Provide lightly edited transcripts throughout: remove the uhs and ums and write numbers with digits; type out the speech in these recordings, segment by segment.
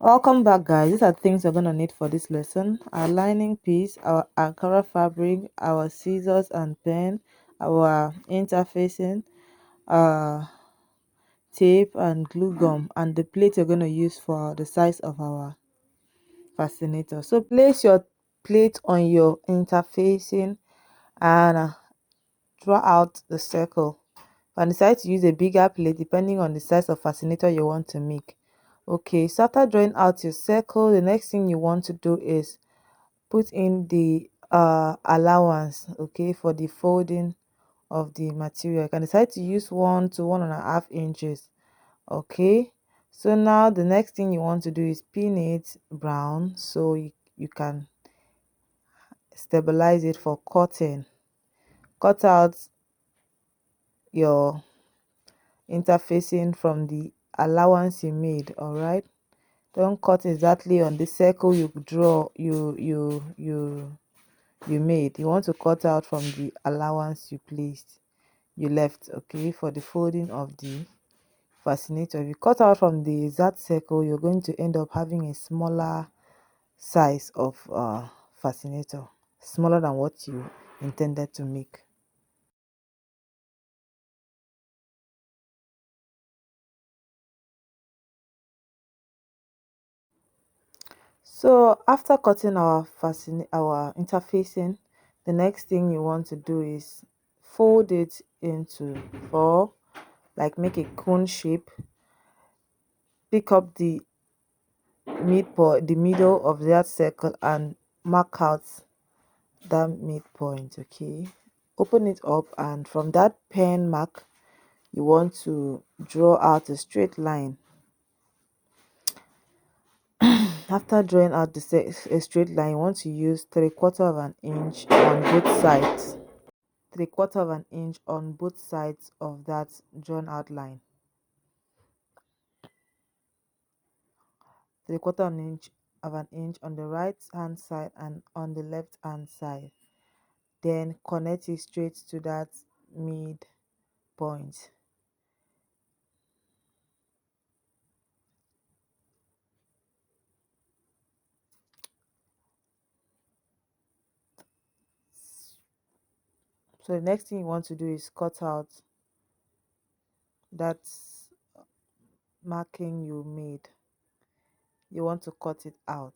Welcome back, guys. These are things we're gonna need for this lesson: our lining piece, our Ankara fabric, our scissors and pen, our interfacing, uh, tape and glue gum, and the plate you're gonna use for the size of our fascinator. So place your plate on your interfacing and draw out the circle. And decide to use a bigger plate depending on the size of fascinator you want to make. Okay, so after drawing out your circle, the next thing you want to do is put in the allowance, okay, for the folding of the material. You can decide to use 1 to 1.5 inches. Okay, so now the next thing you want to do is pin it brown so you can stabilize it for cutting. Cut out your interfacing from the allowance you made. All right, don't cut exactly on the circle you made. You want to cut out from the allowance you left, okay, for the folding of the fascinator. If you cut out from the exact circle, you're going to end up having a smaller size of fascinator, smaller than what you intended to make. So after cutting our interfacing, the next thing you want to do is fold it into four, like make a cone shape. Pick up the midpoint, the middle of that circle, and mark out that midpoint. Okay, open it up, and from that pen mark you want to draw out a straight line. After drawing out a straight line, you want to use 3/4 of an inch on both sides. 3/4 of an inch on both sides of that drawn out line. 3/4 of an inch on the right hand side and on the left hand side. Then connect it straight to that mid point. So the next thing you want to do is cut out that marking you made. You want to cut it out.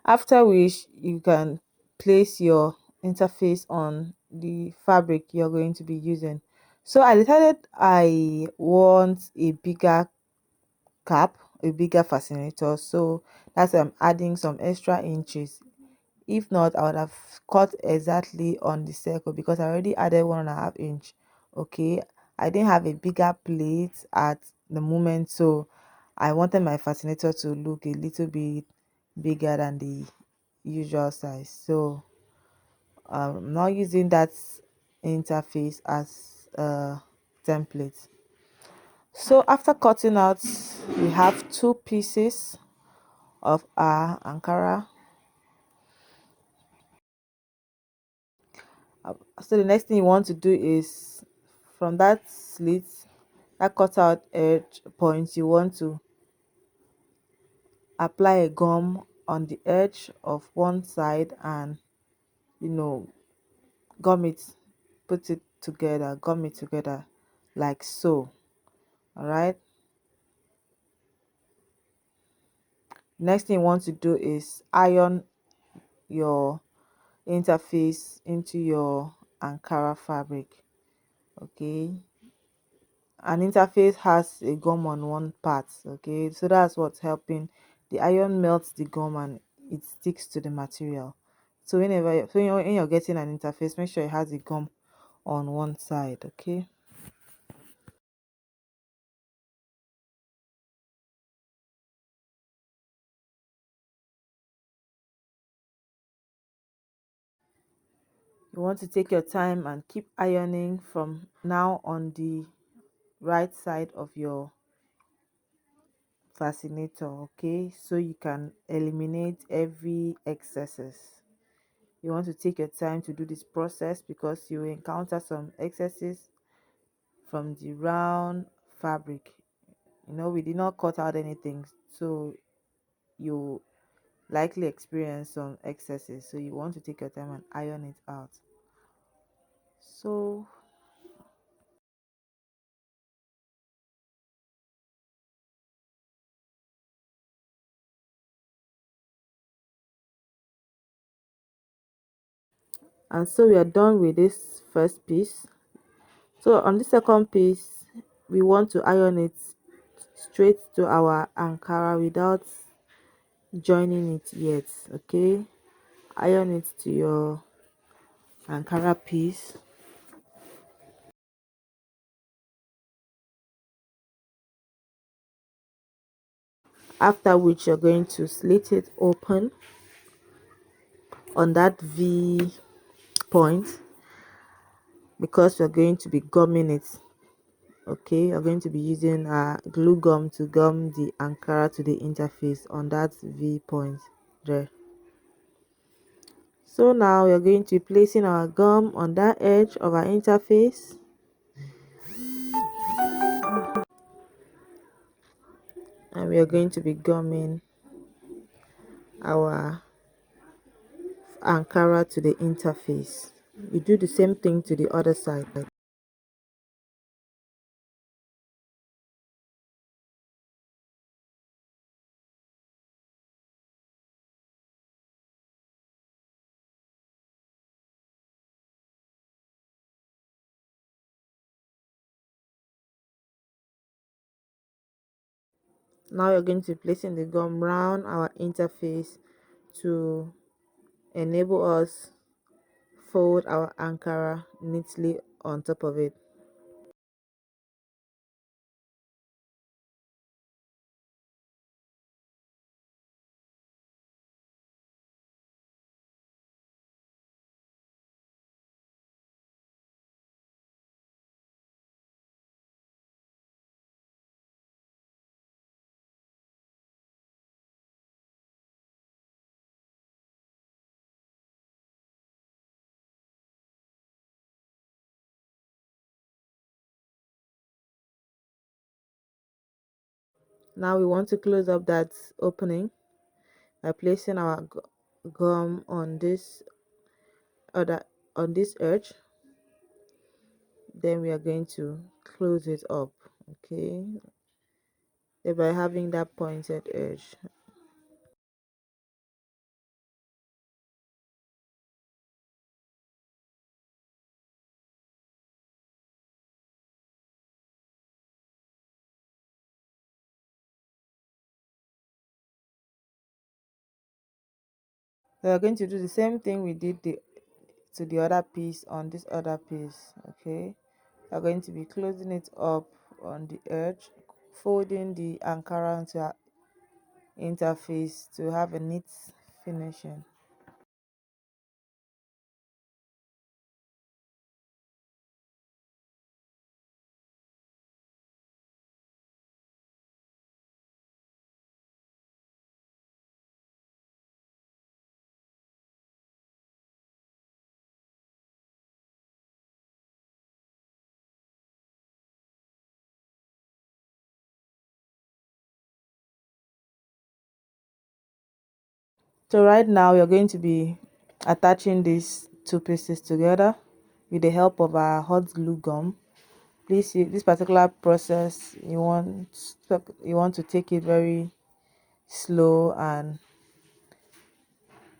After which you can place your interface on the fabric you're going to be using. So I decided I want a bigger cap, a bigger fascinator, so that's why I'm adding some extra inches. If not, I would have cut exactly on the circle because I already added 1.5 inch. Okay, I didn't have a bigger plate at the moment, so I wanted my fascinator to look a little bit bigger than the usual size. So I'm not using that interface as a template. So after cutting out, we have two pieces of our Ankara. So the next thing you want to do is from that slit, that cut out edge point, you want to apply a gum on the edge of one side and you know gum it, put it together, gum it together like so. All right, next thing you want to do is iron your interface into your Ankara fabric. Okay, an interface has a gum on one part. Okay, so that's what's helping. The iron melts the gum and it sticks to the material. So when you're getting an interface, make sure it has a gum on one side. Okay, you want to take your time and keep ironing from now on the right side of your fascinator. Okay, so you can eliminate every excesses. You want to take your time to do this process because you will encounter some excesses from the round fabric. We did not cut out anything, so you likely experience some excesses, so you want to take your time and iron it out. So we are done with this first piece. So on the second piece, we want to iron it straight to our Ankara without joining it yet. Okay, iron it to your Ankara piece, after which you're going to slit it open on that V point because we're going to be gumming it. Okay, you're going to be using glue gum to gum the Ankara to the interface on that V point there. So now we're going to be placing our gum on that edge of our interface, and we are going to be gumming our Ankara to the interface. You do the same thing to the other side. Now you're going to be placing the gum round our interface to enable us fold our Ankara neatly on top of it. Now we want to close up that opening by placing our gum on this edge. Then we are going to close it up, okay, thereby having that pointed edge. We are going to do the same thing we did to the other piece on this other piece. Okay, we are going to be closing it up on the edge, folding the Ankara into our interface to have a neat finishing. So right now we are going to be attaching these two pieces together with the help of our hot glue gum. Please, this particular process, you want to take it very slow and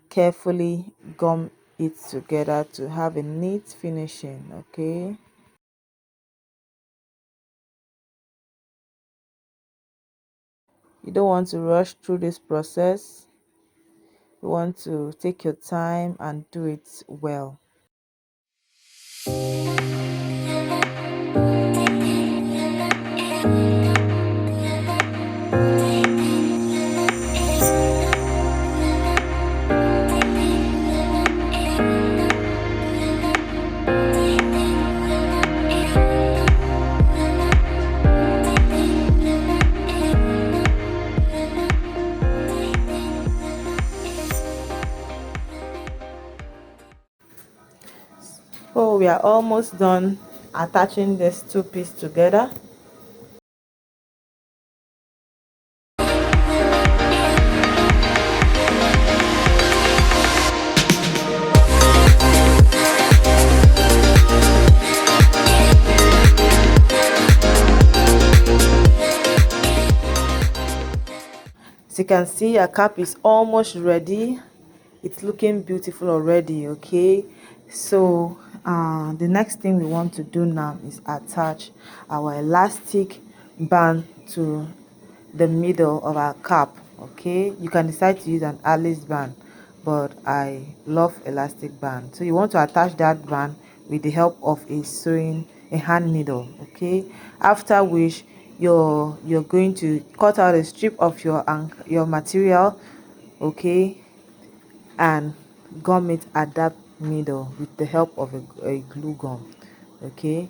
carefully gum it together to have a neat finishing. Okay, you don't want to rush through this process. You want to take your time and do it well. So we are almost done attaching these two pieces together. As you can see, our cap is almost ready. It's looking beautiful already. Okay, so the next thing we want to do now is attach our elastic band to the middle of our cap. Okay, you can decide to use an Alice band, but I love elastic band. So you want to attach that band with the help of a hand needle. Okay, after which you're going to cut out a strip of your material. Okay, and gum it at that middle with the help of a glue gum. Okay,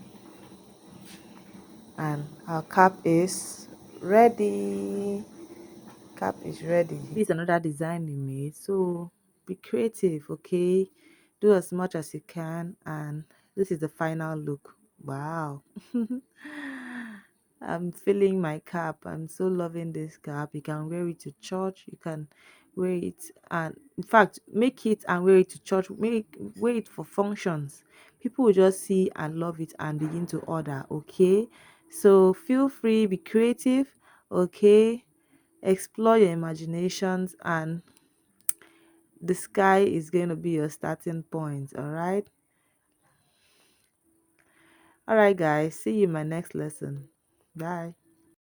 and our cap is ready. Cap is ready. This is another design we made, so be creative. Okay, do as much as you can, and this is the final look. Wow. I'm feeling my cap. I'm so loving this cap. You can wear it to church. You can wear it, and in fact, make it and wear it to church. Wear it for functions. People will just see and love it and begin to order. Okay, so feel free, be creative. Okay, explore your imaginations, and the sky is going to be your starting point. All right, guys. See you in my next lesson. Bye.